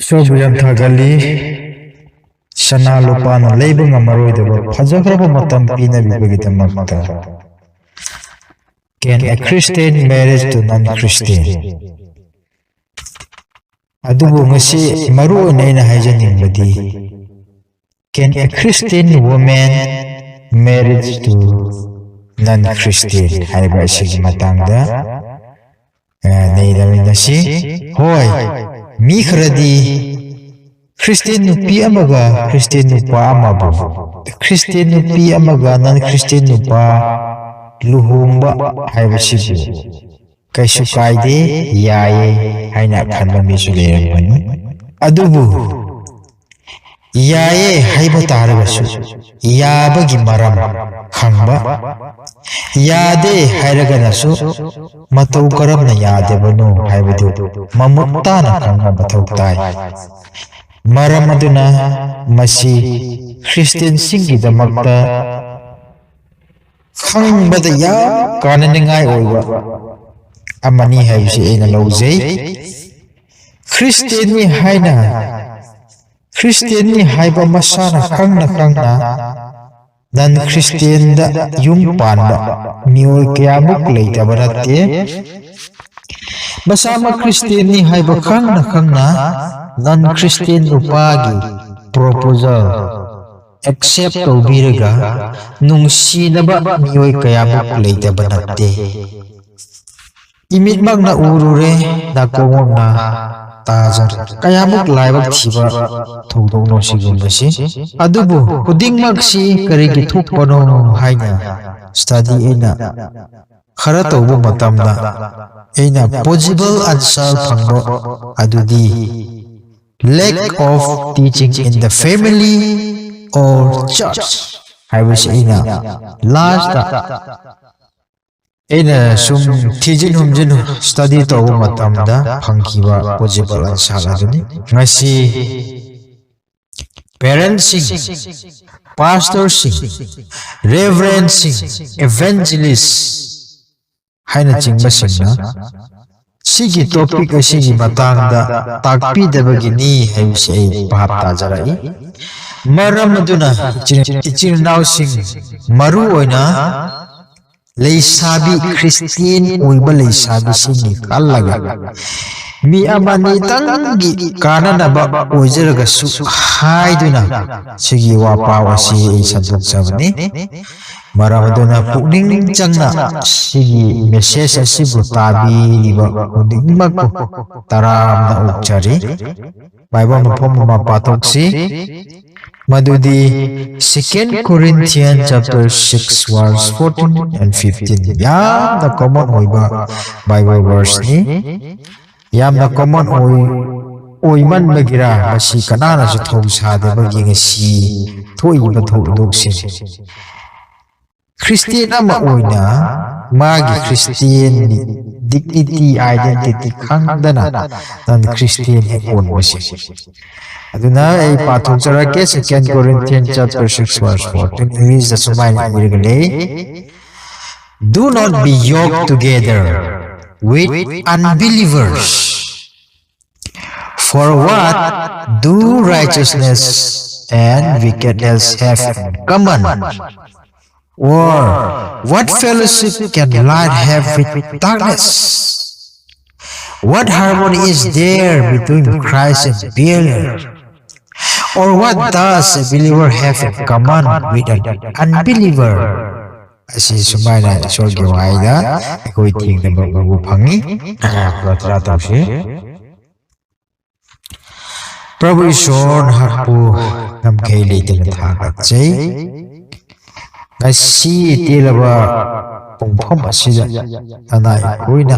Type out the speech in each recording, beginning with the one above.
Sobyam Tagali Sana Lupana labing a maroid Fazagraba Matam Pina Vigitamata. Can a Christian marriage to non-Christian? Adubu ngasi maru na hajaning badi. Can a Christian woman marriage to non-Christian? Haiba sig matangda. Naidami nasi. Hoy, mikradi Christian nupi amaga Christian nupa amabu. Christian nupi amaga non-Christian nupa luhumba haiba sibu. Kaisu kaide yaye haina khanba misu leramani. Adubu yaye haiba taragasu yabagi maram khangba yade hairaganasu matau karamna yade banu haibadu mamuttana khangba matau tai maram aduna masi Christian singi damakta khangba da ya kananingai oiba amani haibsi ena lawjai Christian ni haina Christian ni haiba masana khangna non Christian da yung panba miyoy kaya muk leitaba natte masama Christian ni haiba khangna non Christian upagi proposal accept tawbiraga nungsinaba miyoy kaya muk leitaba natte imit mag na urure na kongong na tajar kaya muk laibag thiba thongdong no sigumasi adubu kuding magsi karigi thukpano haina study ena khara tawbu matamda ena possible answer phangbo adudi lack of teaching in the family or church haibasi ena last ena sum thijin humjin study tawbu matamda phangkiba possible answer aduni ngasi parents sing pastor sing reverend sing evangelist haina chingba singna sigi topic asigi matangda takpi dabagini haibsi ai bhab tajarai maram aduna ichir naw sing maru oina leisabi Christian oiba leisabi singi kallaga mi amani tangi kananaba oijaraga su haiduna sigi wapa wasi saduk sabani maradona pukning changna sigi message asibu tabi liba pukning magko taram na ukchari Bible mapom mapatoksi Madudi 2 Corinthians chapter 6 verse 14 and 15 yam na common oiba Bible verse ni yam na common oiman magira masi kanana su thong sa de bagi ngasi thoi ba thodok sin Christian ama oina magi Christian dignity identity khangdana nan Christian on wasi aduna ay pathong charake 2 Corinthians chapter 6 verse 14 is the sumain irgale do not be yoked together with unbelievers for what do righteousness and wickedness have in common or what fellowship can light have with darkness what harmony is there between Christ and Belial or what does a believer have in common with an unbeliever asi sumaina sorgi waida koi ting na babu phangi pratra tawse Prabhu Ishor hakpu namkhei leite thaga chei ngasi tilaba pungphom asida anai koina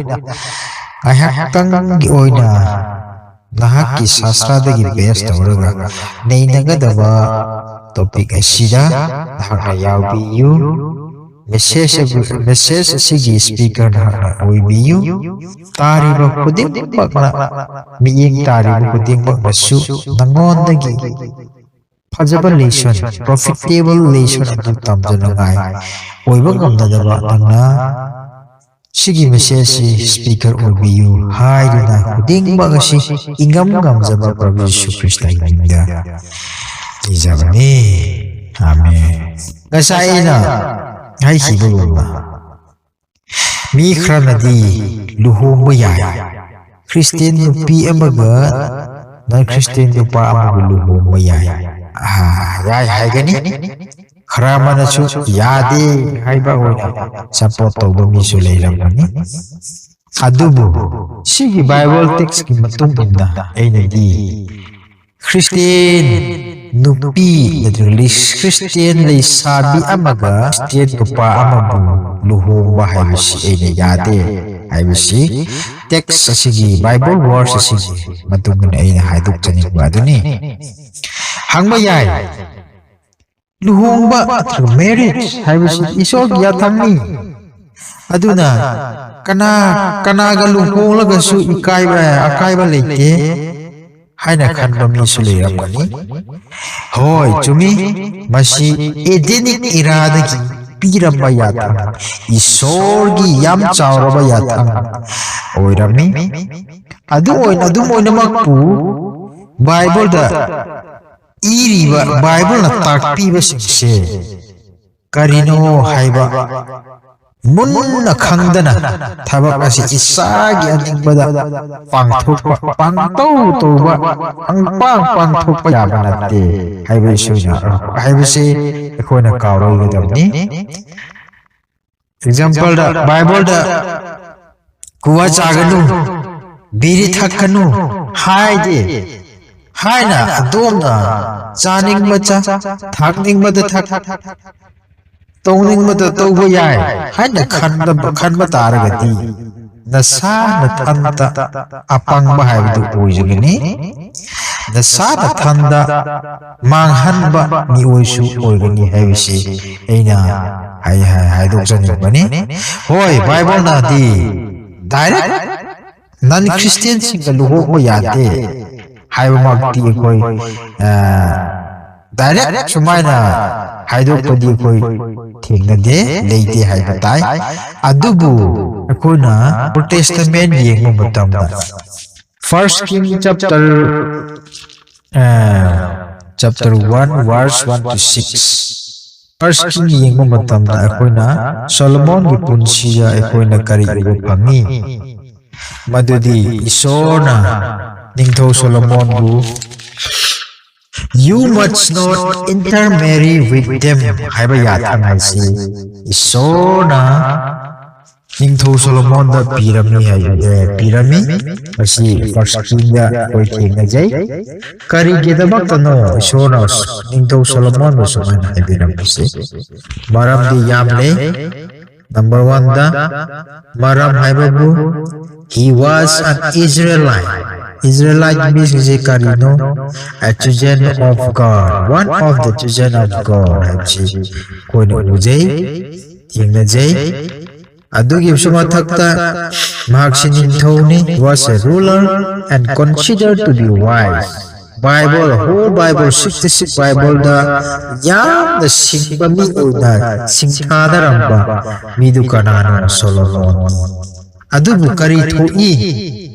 ahaktang gi oina nahaki sastra dagi best tawraga neinagadaba topic asida nahakna yawbiyu message asigi speaker nahakna oibiyu tariba kuding pakna miying tariba kuding pakmasu nangondagi fajaba lesson profitable lesson adu tamjana ngai oiba ngamnadaba nangna Sigi message speaker obiyu haiduna khudingmak asi ingam ngamjaba Prabhu Yesu Krishna inda ijabani. Amen. Ngasaina hai hibulunga mi khranadi luhongba yai Christian nupi amaga non Christian nupa amaga luhongba yai yai haigani khramana chu yade haiba hoina support tawba mi su leiramani adubu sigi Bible text ki matung inda aina di Christian nupi nadrilis Christian lay sabi amaga Christian nupa amabu luhongba haibisi aina yade haibisi text asigi Bible verse asigi matung na aina haiduk chaningba aduni hangba yai luhongba marriage haibisi isol yathangni aduna kanaga luhonglaga su akaiba leite haina khanba mi su leiramani hoi chumi masi edenic iradagi piramba yathang isorgi yam chauraba yathang oirami adu oina makpu Bible da iriba Bible na takpiba singse karino haiba munna khangdana thabak asi isagi aningbada pangthokpa pangtauba pangthokpa yaba natte haiba isuna haiba se ekhoina kawroi gadamni example da Bible da kuwa chaganu biri thakanu haide haina adomna chaning macha thakning mada thak tawning mada tawba yai haina khanba taragati nasa na thanta apangba haibdu oijugani nasa na thanda manghanba ni oisu oigani haibisi aina haidok janibani hoi Bible na di direct non Christian singa luhongba yade haiba makti ekoi direct sumaina haidokpadi ekoi thengnade leite haiba tai adubu ekona Old Testament yengba matamda First King chapter 1 verse 1 to 6 First King yengba matamda ekona Solomon gi punsiya ekoina kari iba phangi madudi isona Ningtho Solomon bu you must not intermarry with them haiba yathang haisi isona Ningtho Solomon da pirami asi first king da koi thengna jai kari gedamak tano isona Ningtho Solomon bu sumaina haibiram bise maram di yamle number 1 da maram haiba bu he was an Israelite means Karino, a chosen of God, one of the chosen of God. Koino Ujay, Yingajay, Adugi Sumatakta, Maxinin Tony was a ruler and considered to be wise. Bible, whole Bible, 66 Bible, the Singbami Uda, Singhadaramba, Midukanano Solomon. Adubu Kari Tui.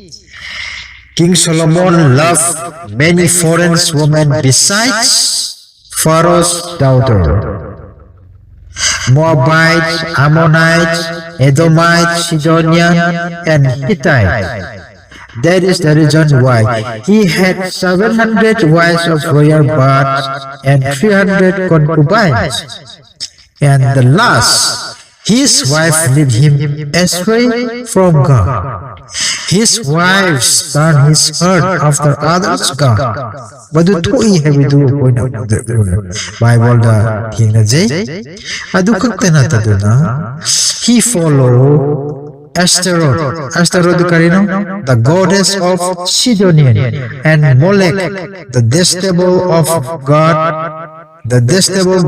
King Solomon loved many foreign women besides Pharaoh's daughter. Moabites, Ammonites, Edomites, Sidonian, and Hittite. That is the reason why he had 700 wives of royal birth and 300 concubines. And the last, his wife led him astray from God. His wives turned his heart after others' God. Badu thui habidu koina Bible da thingna jai adu kaktana taduna he followed Ashtaroth karino the goddess of Sidonian and Molech the detestable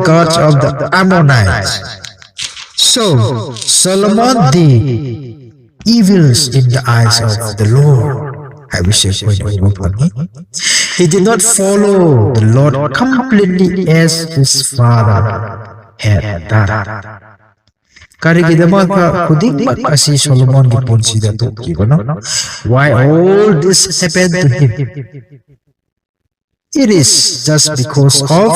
gods of the Ammonites. So Solomon did evils in the eyes of the Lord. He did not follow the Lord completely as his father had done. Karigidama khudikmat asi Solomon ki punsida tukki ko no. Why all this happened to him? It is just because of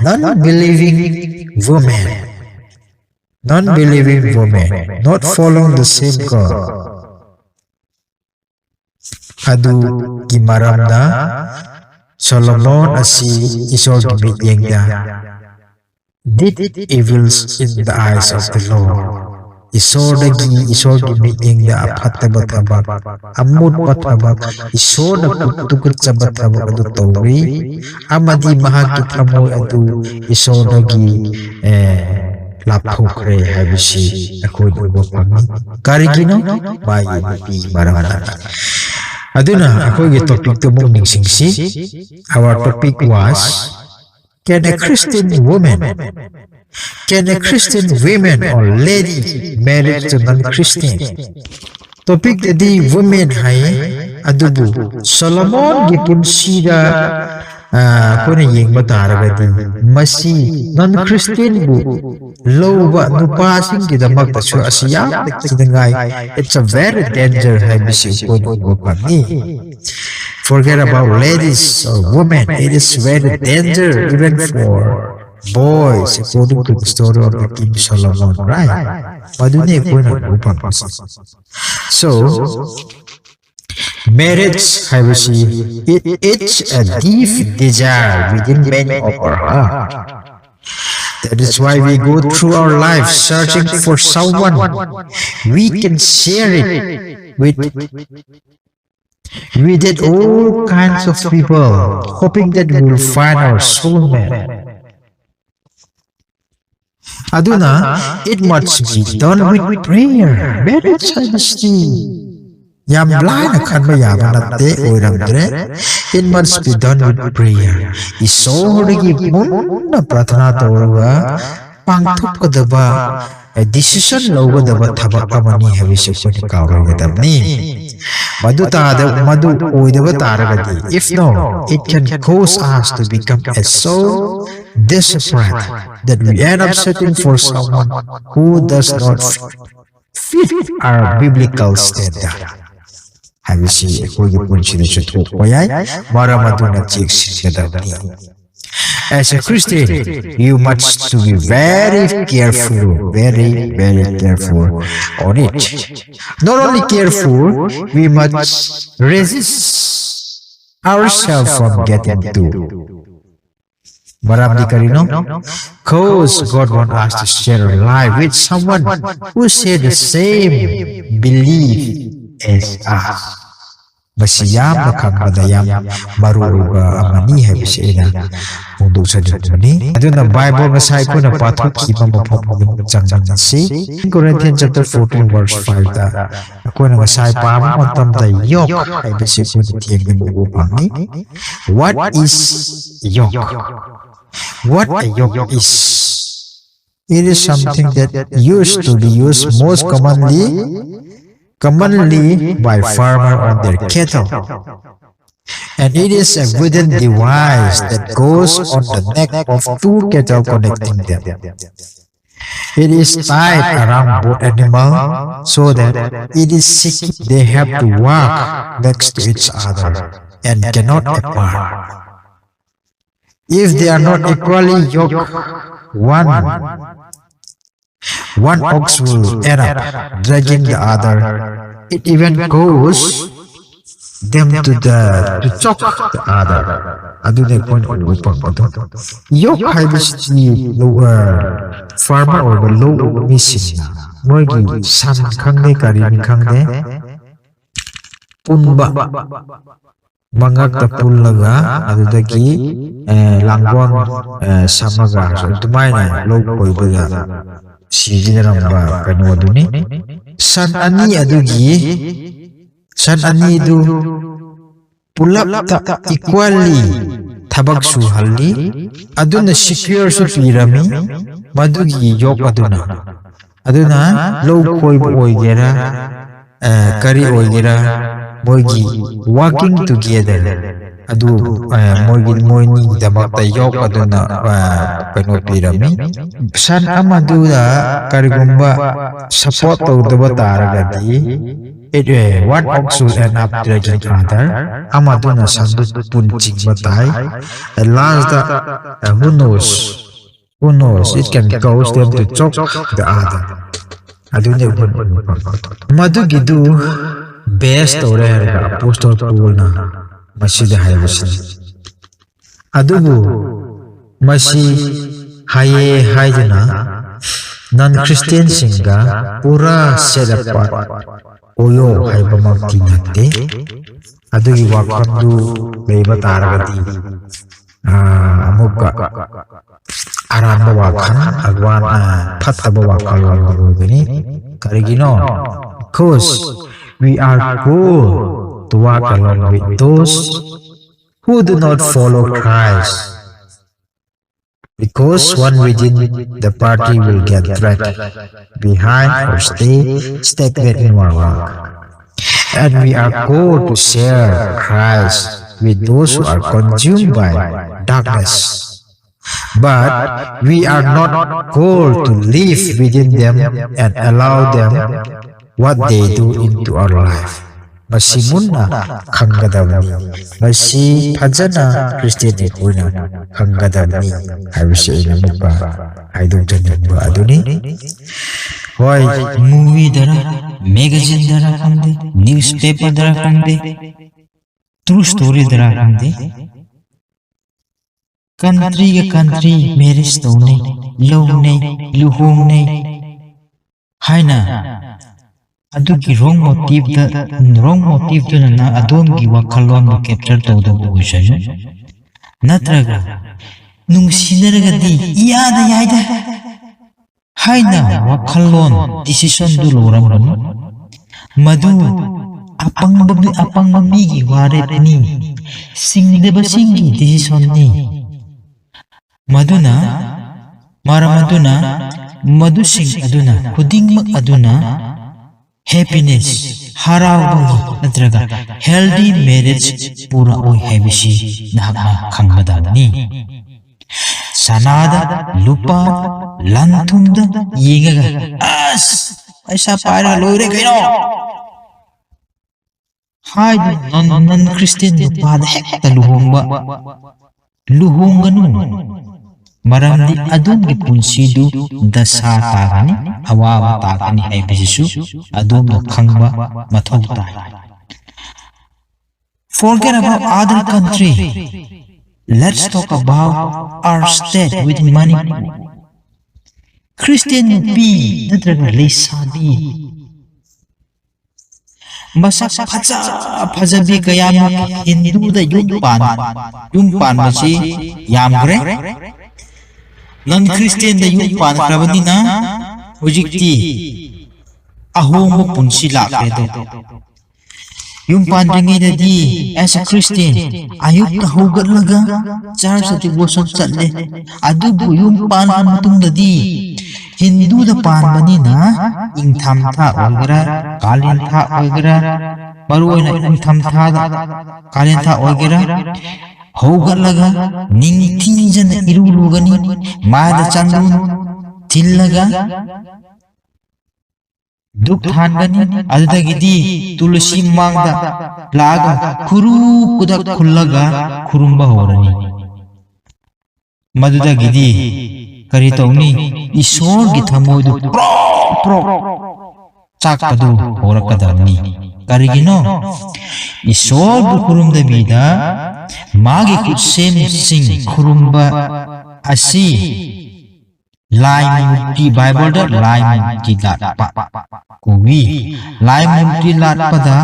non-believing women. Non-believing women, not following the same God. Adu kimaram na Solomon asi isol gimityengda did evils in the eyes of the Lord. Isor gimityengda aphataba thabak amut pathabak isor na kutukut sabat thabak adu tawri amadi mahaki thamoy adu isor na gi lapthokre habisi akhoi ubo pami karigino bayi nupi maramana. Aduna akhoi topic to mong ningsingsi. Our topic was, can a Christian woman or lady married to non-Christian? Topic di women hai adubu Solomon gipunsida kung yengba taragadi masi non-Christian bu loba nupasing kidamak tasu asiyam kinangay. It's a very danger habisi ko pami. Forget about ladies or women. It is very danger even for boys, according to the story of the King Solomon, right? So, marriage, it's a deep desire within many of our heart. That is why we go through our life searching for someone we can share it with. We did all kinds of people, hoping that we will find our soulmate. Aduna, it must be done with prayer. Marriage honesty. Yam blind kanba yamanate oiramdre. It must be done with prayer. Isorigi munna prathana tawruga pangthok kadaba a decision logadaba thabak amani habise koni kawragadabni. Madu oidaba taragadi. If no, it can cause us to become so desperate that we end up searching for someone who does not fit our biblical standard. Habisi akogi punsida chutok koyay maramadu na chiksidabni. As a Christian, you must to be very careful, very careful on it. Not only careful, we must resist ourselves from getting to. Maramdi karino? Because God wants us to share our life with someone who share the same belief as us. Basiyam na kambadayam maruruga amani habisina mundog sa Jumani. Adun ang Bible masay ko na patok kiba mapapagin si Corinthians chapter 14 verse 5 da ako na masay pa mo ang tamda yok ay basik mo tiyag ng upang ni. What is yok? What a yoke is? It is something that used to be used most commonly by farmers on their cattle. And it is a wooden device that goes on the neck of two cattle connecting them. It is tied around both animals so that it is secure. They have to walk next to each other and cannot apart. If they are not equally yoked, one ox will end up dragging the other. It even goes them to choke the other. Adunay point on upang ito. Yoke harvest ni farmer or low missing. Mogi san kangde karin kangde punba mangag tapul laga adudagi langwang samaga so tumay na low koy baga sige na lang ba kano duni san ani du pulap ta equally tabag suhali aduna secure su pirami madugi yok aduna low koy boy gera kari oy gera mogi working together adu moini damak ta yok aduna kano pirami san amadu da karigumba support tawdaba taragadi it one ox should end up dragging other amaduna sandu punching batai at last who knows it can cause them to choke the other aduna madu gidu best tawre harga apostle Paul na masida haibasi adubu masi haye haiduna non Christian singa pura set apart oyo haiba makti natte adugi wakandu leiba taragati amuka aramba wakan agwan phattaba wakal wagani karigino because we are called to walk along with those who do not follow Christ, because one within the party will get dragged behind or stay stagnant in one walk. And we are called to share Christ with those who are consumed by darkness. But we are not called to live within them and allow them what they do into our life. Masi munna khanggadabni masi phajana Christian ekuna khanggadabni habisi ina muka haiduk janba aduni hoy movie dara magazine dara kande newspaper dara kande true story dara kande country marriage tone lone luhongne haina adugi wrong motive to na adongi wakalon mo capture tawda buishan natraga nung sinaraga di iyada yaida haina wakalon decision du loram madu apang mamigi waret ni singdeba singi decision ni maduna maramaduna madu sing aduna kudingmak aduna happiness harawbagi natraga healthy marriage pura oi haibisi nahakna khanggadabni sanada lupa lanthumda yengaga as aisa paira loire kaino hai non Christian lupa da hekta luhonganu maramdi adongi punsidu dasa tagani awawa tagani haibisisu adonga khangba mathau tai forget about other country let's talk about our state with Manipur Christian nupi natraga leisabi masak phajabi kayama Hindu da yumpan masi yamgre non Christian da yumpan krabani na hujikti ahom punsi lakre do yumpan ringi da di as a Christian ayuk ka hugat laga church at devotion chatle adubu yumpan matung da di Hindu da pan bani na ingtham tha oigara kalin tha oigara maruoi na ingtham tha da kalin tha oigara hogat laga ning thinjana irulugani maada changun thillaga duk thangani adagidi tulsi mangda laga khuru kudak khullaga khurumba horani madudagidi kari tawni isor gi thamoidu pro chakpadu horakadabni karigino isor bu khurumda bida magi kutsem sing khurumba asi lai mukti bible da lai mukti lat pa kuwi lai mukti lat pada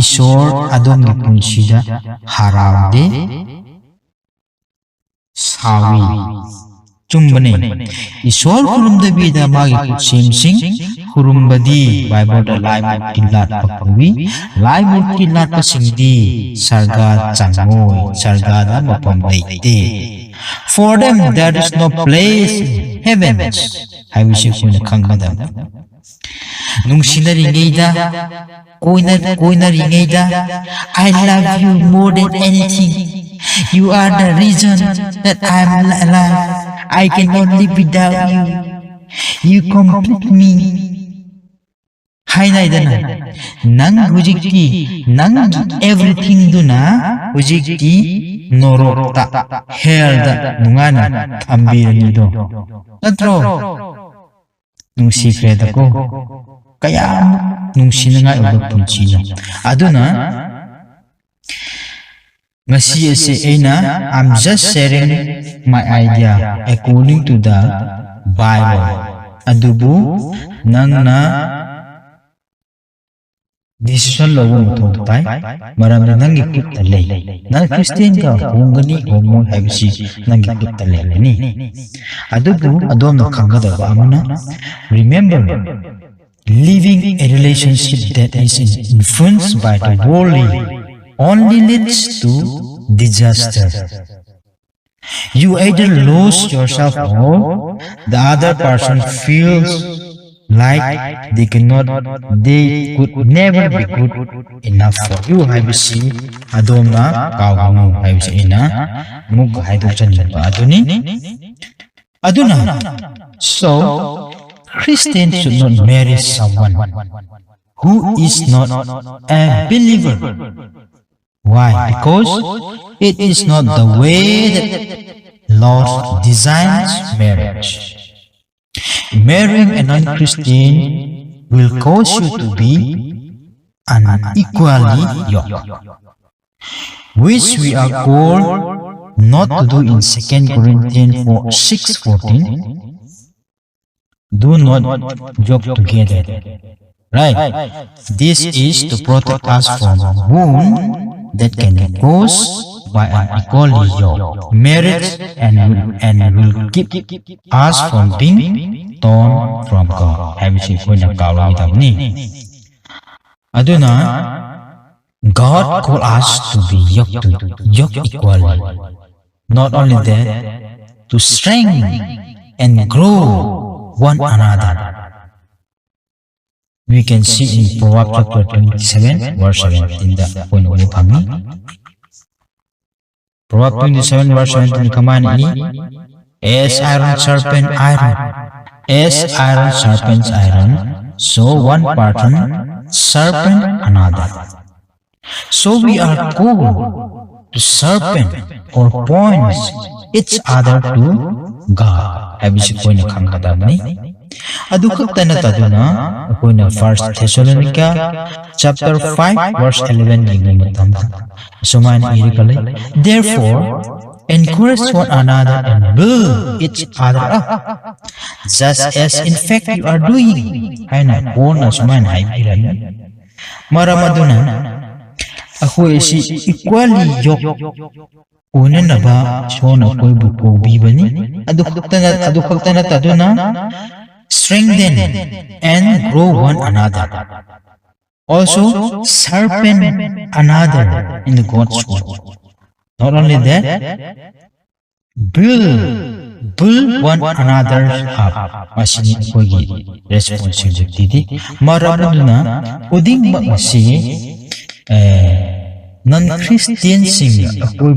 isor adom gi punsida haramde sawi chumbane isor khurumda bida magi kutsem sing khurumbadi bible da lai mukti lat pa kuwi lai mukti lat pa singdi sarga changoi sarga da mapam leite for them there is no place in heaven haibisi kuna khangada nungsinari ngeida koina ringeida I love you more than anything You are the reason that I'm alive. I cannot live without you. You complete me. Hainaidana. Nang hujiki, nang everything duna, hujiki norokta, hellda, nungana, tambiranido. Natro. Nung secret ako. Kaya nung sinanga iba punchino. Aduna, ngasi ina, I'm just sharing my idea according to the Bible. Adubu, nang na decision logo mo tay, marami nang ikot talay. Nang Christian ka, kung gani, kung mo habisi, nang ikot talay ni. Adubu, adom na kangada ba amo na? Remember, living a relationship that is influenced by the worldly only leads to disaster. You either lose yourself or the other person feels like they could never be good enough for you. Habisi adom na kawamu habisi ina mug haidok chan ba aduna. So Christians should not marry someone who is not a believer. Why? Because it is not the way that Lord designs marriage. Marrying a non-Christian will cause you to be unequally yoked, which we are called not to do in 2 Corinthians 6:14. Do not yoke together. Right? This is to protect us from a wound that can be caused by an equally yoked marriage and will keep us from being torn from God. Habisi ko na kawalan ito ni. Aduna, God called us to be yoked equally. Not only that, to strengthen and grow one another. We can see in Proverbs chapter 27, verse 17, the point of family. Proverbs 27, verse 17, command ini, as iron sharpens iron, as iron sharpens iron, so one person sharpens another. So we are called to sharpen or point each other to God. Habisi ko na kangkadam ni. Adukak na taduna, ako na 1 Thessalonica chapter 5 verse 11 yung matanda. Sumayan irikalay. Therefore, encourage one another and build each other up, just as in fact you are doing. Ay na, po na sumayan ay bilan. Maramaduna, ako isi equally yoke. Una na ba, so na ako'y bukobi ba ni? Adukak na taduna, strengthen and grow one another. Also, sharpen another in the God's word. Not only that, build one another up. Masini ko'y responsibility. Marami na, uding magmasi, non-Christian sing ako'y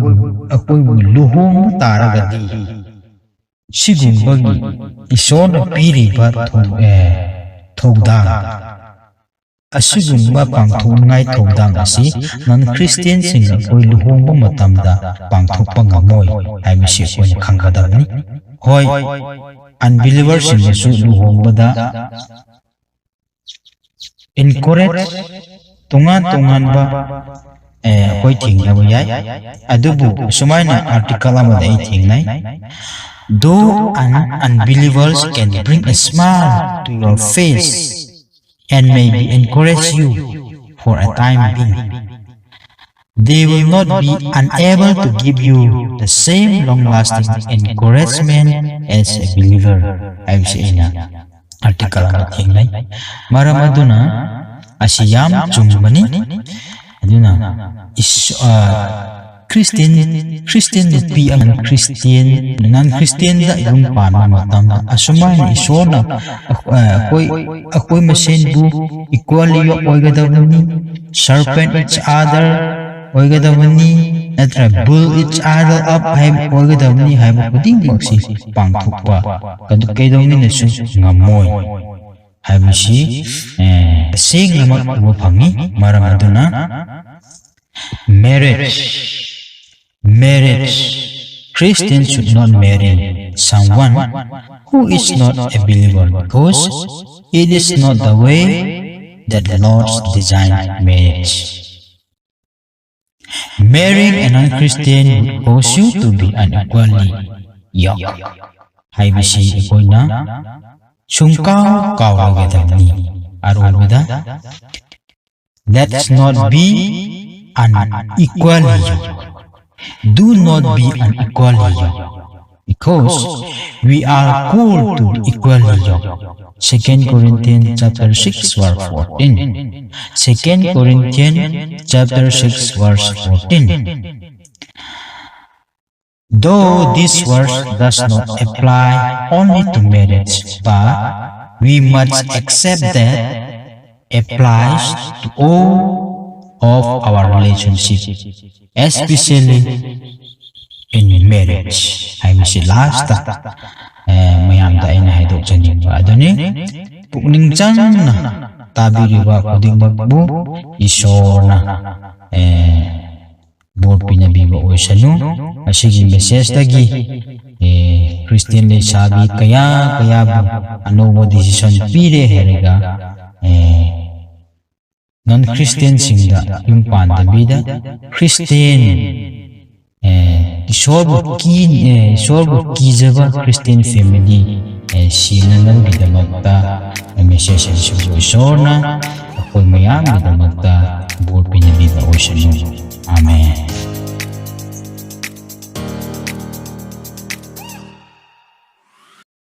luhong taragadi. Sigung bagi iso na piri ba togdang. Asigung ba pang tunay togdang asi non-Christian sing ako'y luhong ba matamda pang tupangamoy ay misi ko niya kangkadam ni. Hoy, unbelievers sing aso luhong ba da incorrect tungan ba ako'y tingnan mo yay. Adubo, sumay na article mo na itingnay. Though unbelievers can bring a smile to your face and maybe encourage you for a time being, they will not be unable to give you the same long-lasting encouragement as a believer. I've seen na article mo na itingnay. Maramaduna, asiyam chungmani, Christian would be a non-Christian da yung pamamatang asumay ni iso na ako'y masin bu equally yung ako'y gadaw ni sharpen each other ꯑꯣꯏꯒꯗꯕꯅꯤ ꯅꯠꯇ꯭ꯔꯒ build each other up ꯍꯥꯏꯕ ꯑꯣꯏꯒꯗꯕꯅꯤ ꯍꯥꯏꯕ ꯈꯨꯗꯤꯡꯃꯛꯁꯤ ꯄꯥꯡꯊꯣꯛꯄ ꯀꯩꯗꯧꯅꯤꯅꯁꯨ ꯉꯝꯃꯣꯏ ꯍꯥꯏꯕꯁꯤ ꯁꯦꯡꯅꯃꯛ ꯎꯕ ꯐꯪꯉꯤ ꯃꯔꯝ ꯑꯗꯨꯅ marriage Christians should not marry someone who is not a believer because it is not the way that the Lord designed marriage. Marrying a non-Christian would cause you to be unequally yoked. Haibisi akoina sumkaw kawagedabni arolbada. Let's not be unequally yoked. Do not be unequally yoked, because we are called to be equally yoked. 2 Corinthians chapter 6 verse 14. 2 Corinthians chapter 6 verse 14. Though this verse does not apply only to marriage, but we must accept that applies to all of our relationships, especially in marriage. Haibisi last mayamda aina haidokjaningba aduni pukning changna tabiriba khudingmakbu isorna bor pinabiba oisanu asigi message tagi Christian le sabi kaya bu anoba decision pire heriga non-Christian singda yung pandabida Christian Isorbu kijaba Christian family silalang bidamagta message isorna ako'y mayam bidamagta bor pinabiba oisanu